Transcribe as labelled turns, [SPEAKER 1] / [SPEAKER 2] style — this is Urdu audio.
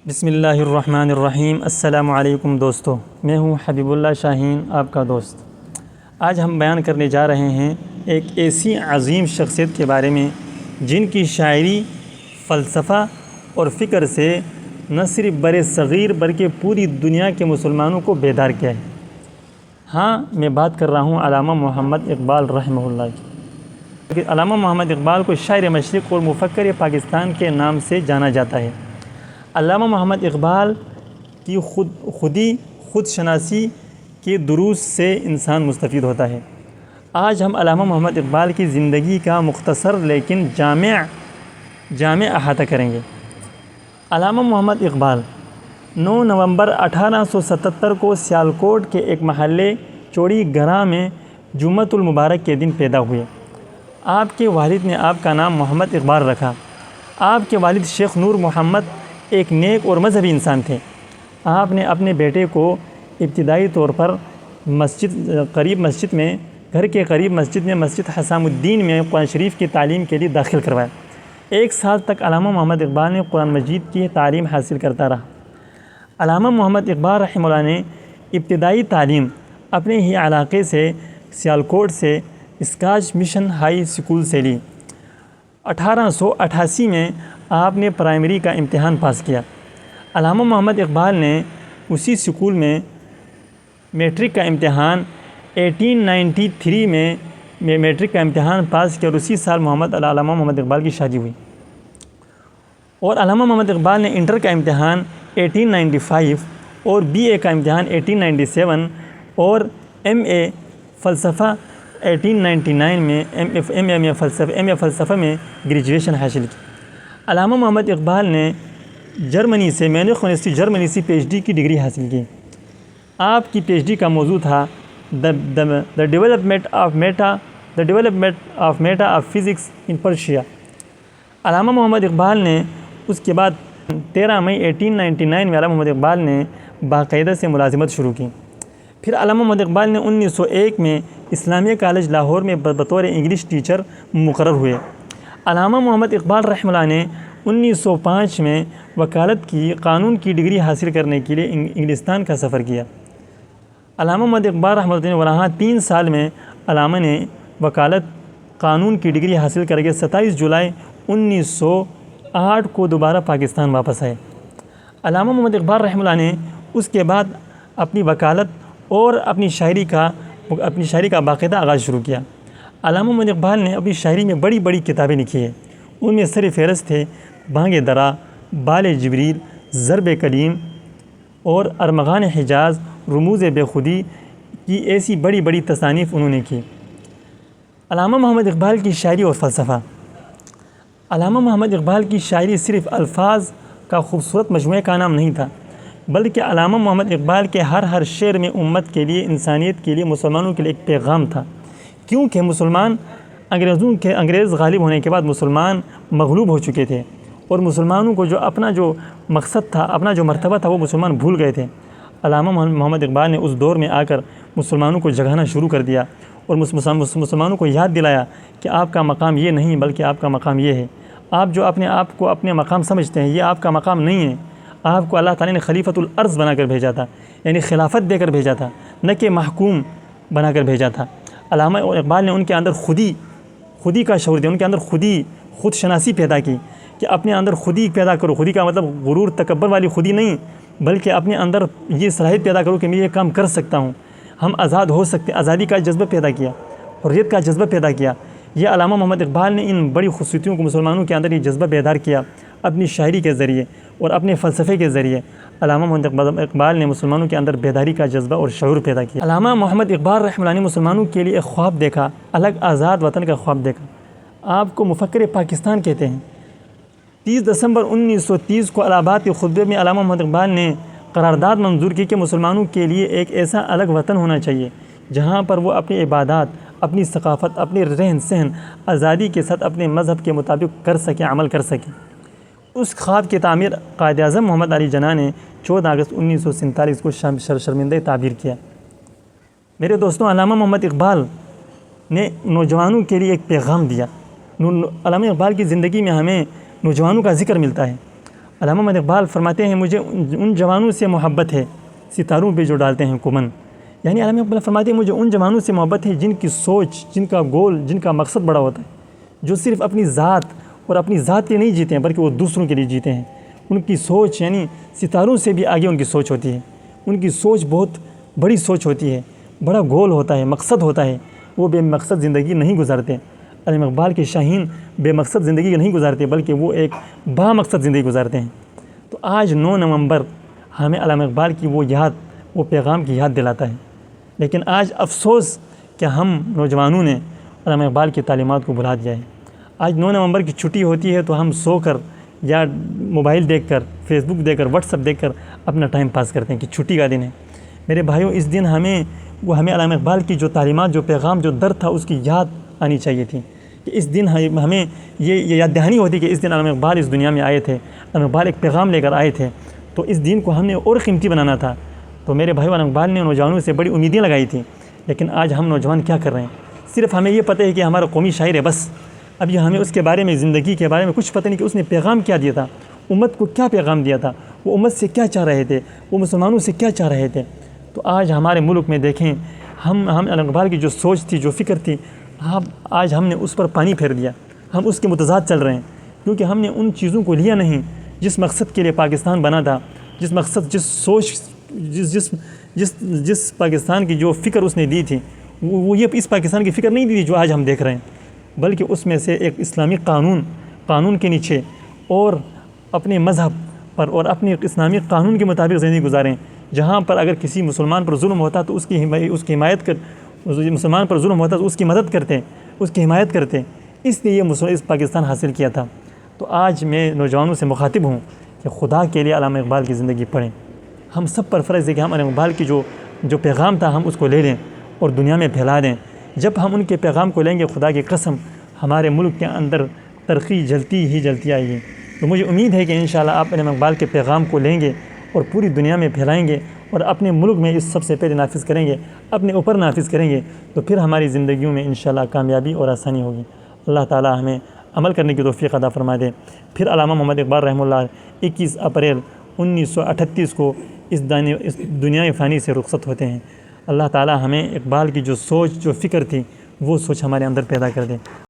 [SPEAKER 1] بسم اللہ الرحمن الرحیم۔ السلام علیکم دوستو، میں ہوں حبیب اللہ شاہین، آپ کا دوست۔ آج ہم بیان کرنے جا رہے ہیں ایک ایسی عظیم شخصیت کے بارے میں جن کی شاعری، فلسفہ اور فکر سے نہ صرف بر صغیر بلکہ پوری دنیا کے مسلمانوں کو بیدار کیا ہے۔ ہاں، میں بات کر رہا ہوں علامہ محمد اقبال رحمہ اللہ کی۔ علامہ محمد اقبال کو شاعر مشرق اور مفکر پاکستان کے نام سے جانا جاتا ہے۔ علامہ محمد اقبال کی خود شناسی کے دروس سے انسان مستفید ہوتا ہے۔ آج ہم علامہ محمد اقبال کی زندگی کا مختصر لیکن جامع احاطہ کریں گے۔ علامہ محمد اقبال 9 نومبر 1877 کو سیالکوٹ کے ایک محلے چوڑی گرہ میں جمعۃ المبارک کے دن پیدا ہوئے۔ آپ کے والد نے آپ کا نام محمد اقبال رکھا۔ آپ کے والد شیخ نور محمد ایک نیک اور مذہبی انسان تھے۔ آپ نے اپنے بیٹے کو ابتدائی طور پر گھر کے قریب مسجد حسام الدین میں قرآن شریف کی تعلیم کے لیے داخل کروایا۔ 1 سال تک علامہ محمد اقبال نے قرآن مجید کی تعلیم حاصل کرتا رہا۔ علامہ محمد اقبال رحمہ اللہ نے ابتدائی تعلیم اپنے ہی علاقے سے سیالکوٹ سے اسکاچ مشن ہائی اسکول سے لی۔ 1888 میں آپ نے پرائمری کا امتحان پاس کیا۔ علامہ محمد اقبال نے اسی اسکول میں میٹرک کا امتحان 1893 میں میٹرک کا امتحان پاس کیا اور اسی سال علامہ محمد اقبال کی شادی ہوئی۔ اور علامہ محمد اقبال نے انٹر کا امتحان 1895 اور بی اے کا امتحان 1897 اور ایم اے فلسفہ 1899 میں ایم اے فلسفہ میں گریجویشن حاصل کی۔ علامہ محمد اقبال نے جرمنی سے میونخ یونیورسٹی جرمنی سے پی ایچ ڈی کی ڈگری حاصل کی۔ آپ کی پی ایچ ڈی کا موضوع تھا the development of meta of physics in Persia. علامہ محمد اقبال نے اس کے بعد 13 مئی 1899 میں علامہ محمد اقبال نے باقاعدہ سے ملازمت شروع کی۔ پھر علامہ محمد اقبال نے 1901 میں اسلامیہ کالج لاہور میں بطور انگلش ٹیچر مقرر ہوئے۔ علامہ محمد اقبال رحمہ اللہ نے 1905 میں وکالت کی قانون کی ڈگری حاصل کرنے کے لیے انگلستان کا سفر کیا۔ علامہ محمد اقبال رحمہ اللہ نے وہاں 3 سال میں علامہ نے وکالت قانون کی ڈگری حاصل کر کے 27 جولائی 1908 کو دوبارہ پاکستان واپس آئے۔ علامہ محمد اقبال رحمہ اللہ نے اس کے بعد اپنی وکالت اور اپنی شاعری کا باقاعدہ آغاز شروع کیا۔ علامہ محمد اقبال نے اپنی شاعری میں بڑی بڑی کتابیں لکھی ہیں۔ ان میں سر فہرست تھے بانگ درا، بال جبریل، ضرب کلیم اور ارمغان حجاز، رموز بے خودی کی ایسی بڑی بڑی تصانیف انہوں نے کی۔ علامہ محمد اقبال کی شاعری اور فلسفہ۔ علامہ محمد اقبال کی شاعری صرف الفاظ کا خوبصورت مجموعہ کا نام نہیں تھا، بلکہ علامہ محمد اقبال کے ہر شعر میں امت کے لیے، انسانیت کے لیے، مسلمانوں کے لیے ایک پیغام تھا۔ کیونکہ انگریز غالب ہونے کے بعد مسلمان مغلوب ہو چکے تھے اور مسلمانوں کو اپنا جو مقصد تھا، اپنا جو مرتبہ تھا، وہ مسلمان بھول گئے تھے۔ علامہ محمد اقبال نے اس دور میں آ کر مسلمانوں کو جگانا شروع کر دیا اور مسلمانوں کو یاد دلایا کہ آپ کا مقام یہ نہیں بلکہ آپ کا مقام یہ ہے۔ آپ جو اپنے آپ کو اپنے مقام سمجھتے ہیں، یہ آپ کا مقام نہیں ہے۔ آپ کو اللہ تعالیٰ نے خلیفۃ الارض بنا کر بھیجا تھا، یعنی خلافت دے کر بھیجا تھا، نہ کہ محکوم بنا کر بھیجا تھا۔ علامہ اقبال نے ان کے اندر خودی کا شعور دیا، ان کے اندر خود شناسی پیدا کی کہ اپنے اندر خودی پیدا کرو۔ خودی کا مطلب غرور تکبر والی خودی نہیں، بلکہ اپنے اندر یہ صلاحیت پیدا کرو کہ میں یہ کام کر سکتا ہوں، ہم آزاد ہو سکتے ہیں۔ آزادی کا جذبہ پیدا کیا، حریت کا جذبہ پیدا کیا۔ یہ علامہ محمد اقبال نے ان بڑی خصوصیتوں کو مسلمانوں کے اندر یہ جذبہ بیدار کیا اپنی شاعری کے ذریعے اور اپنے فلسفے کے ذریعے۔ علامہ محمد اقبال نے مسلمانوں کے اندر بیداری کا جذبہ اور شعور پیدا کیا۔ علامہ محمد اقبال رحمہ اللہ نے مسلمانوں کے لیے ایک خواب دیکھا، الگ آزاد وطن کا خواب دیکھا۔ آپ کو مفکر پاکستان کہتے ہیں۔ 30 دسمبر 1930 کو الہ آباد کے خطبے میں علامہ محمد اقبال نے قرارداد منظور کی کہ مسلمانوں کے لیے ایک ایسا الگ وطن ہونا چاہیے جہاں پر وہ اپنی عبادات، اپنی ثقافت، اپنی رہن سہن آزادی کے ساتھ اپنے مذہب کے مطابق کر سکیں، عمل کر سکیں۔ اس خواب کی تعمیر قائد اعظم محمد علی جناح نے 14 اگست 1947 کو شرمندہ تعبیر کیا۔ میرے دوستوں، علامہ محمد اقبال نے نوجوانوں کے لیے ایک پیغام دیا۔ علامہ اقبال کی زندگی میں ہمیں نوجوانوں کا ذکر ملتا ہے۔ علامہ محمد اقبال فرماتے ہیں مجھے ان جوانوں سے محبت ہے ستاروں پہ جو ڈالتے ہیں کمن. یعنی علامہ اقبال فرماتے ہیں مجھے ان جوانوں سے محبت ہے جن کی سوچ، جن کا گول، جن کا مقصد بڑا ہوتا ہے، جو صرف اپنی ذات اور اپنی ذات کے لیے نہیں جیتے ہیں بلکہ وہ دوسروں کے لیے جیتے ہیں. ان کی سوچ یعنی ستاروں سے بھی آگے ان کی سوچ ہوتی ہے. ان کی سوچ بہت بڑی سوچ ہوتی ہے، بڑا گول ہوتا ہے، مقصد ہوتا ہے. وہ بے مقصد زندگی نہیں گزارتے. علامہ اقبال کے شاہین بے مقصد زندگی نہیں گزارتے بلکہ وہ ایک با مقصد زندگی گزارتے ہیں. تو آج 9 نومبر ہمیں علامہ اقبال کی وہ یاد، وہ پیغام کی یاد دلاتا ہے. لیکن آج افسوس کہ ہم نوجوانوں نے علامہ اقبال کی تعلیمات کو بھلا دیا ہے. آج 9 نومبر کی چھٹی ہوتی ہے تو ہم سو کر یا موبائل دیکھ کر، فیس بک دیکھ کر، واٹس ایپ دیکھ کر اپنا ٹائم پاس کرتے ہیں کہ چھٹی کا دن ہے. میرے بھائیوں، اس دن ہمیں علامہ اقبال کی جو تعلیمات، جو پیغام، جو درد تھا اس کی یاد آنی چاہیے تھی کہ اس دن ہمیں یہ یاد دہانی ہوتی کہ اس دن علامہ اقبال اس دنیا میں آئے تھے، علامہ اقبال ایک پیغام لے کر آئے تھے. تو اس دن کو ہم نے اور قیمتی بنانا تھا. تو میرے بھائی، علامہ اقبال نے نوجوانوں سے بڑی امیدیں لگائی تھیں. لیکن آج ہم نوجوان کیا کر رہے ہیں؟ صرف ہمیں یہ پتہ ہے کہ ہمارا قومی شاعر ہے بس. اب یہ ہمیں اس کے بارے میں، زندگی کے بارے میں کچھ پتہ نہیں کہ اس نے پیغام کیا دیا تھا، امت کو کیا پیغام دیا تھا، وہ امت سے کیا چاہ رہے تھے، وہ مسلمانوں سے کیا چاہ رہے تھے. تو آج ہمارے ملک میں دیکھیں، ہم علامہ اقبال کی جو سوچ تھی، جو فکر تھی، آج ہم نے اس پر پانی پھیر دیا. ہم اس کے متضاد چل رہے ہیں کیونکہ ہم نے ان چیزوں کو لیا نہیں جس مقصد کے لیے پاکستان بنا تھا، جس مقصد، جس سوچ، جس پاکستان کی جو فکر اس نے دی تھی، وہ یہ اس پاکستان کی فکر نہیں دی تھی جو آج ہم دیکھ رہے ہیں، بلکہ اس میں سے ایک اسلامی قانون کے نیچے اور اپنے مذہب پر اور اپنے اسلامی قانون کے مطابق زندگی گزاریں. جہاں پر اگر کسی مسلمان پر ظلم ہوتا تو اس کی حمایت کر، مسلمان پر ظلم ہوتا تو اس کی مدد کرتے، اس کی حمایت کرتے. اس لیے یہ اس پاکستان حاصل کیا تھا. تو آج میں نوجوانوں سے مخاطب ہوں کہ خدا کے لیے علامہ اقبال کی زندگی پڑھیں. ہم سب پر فرض ہے کہ ہم علامہ اقبال کی جو پیغام تھا ہم اس کو لے لیں اور دنیا میں پھیلا دیں. جب ہم ان کے پیغام کو لیں گے، خدا کی قسم ہمارے ملک کے اندر ترقی جلتی آئے گی. تو مجھے امید ہے کہ انشاءاللہ آپ علامہ اقبال کے پیغام کو لیں گے اور پوری دنیا میں پھیلائیں گے اور اپنے ملک میں اس سب سے پہلے نافذ کریں گے، اپنے اوپر نافذ کریں گے. تو پھر ہماری زندگیوں میں انشاءاللہ کامیابی اور آسانی ہوگی. اللہ تعالی ہمیں عمل کرنے کی توفیق عطا فرما دے. پھر علامہ محمد اقبال رحمہ اللہ 21 اپریل 1938 کو اس دنیا فانی سے رخصت ہوتے ہیں. اللہ تعالی ہمیں اقبال کی جو سوچ، جو فکر تھی، وہ سوچ ہمارے اندر پیدا کر دے.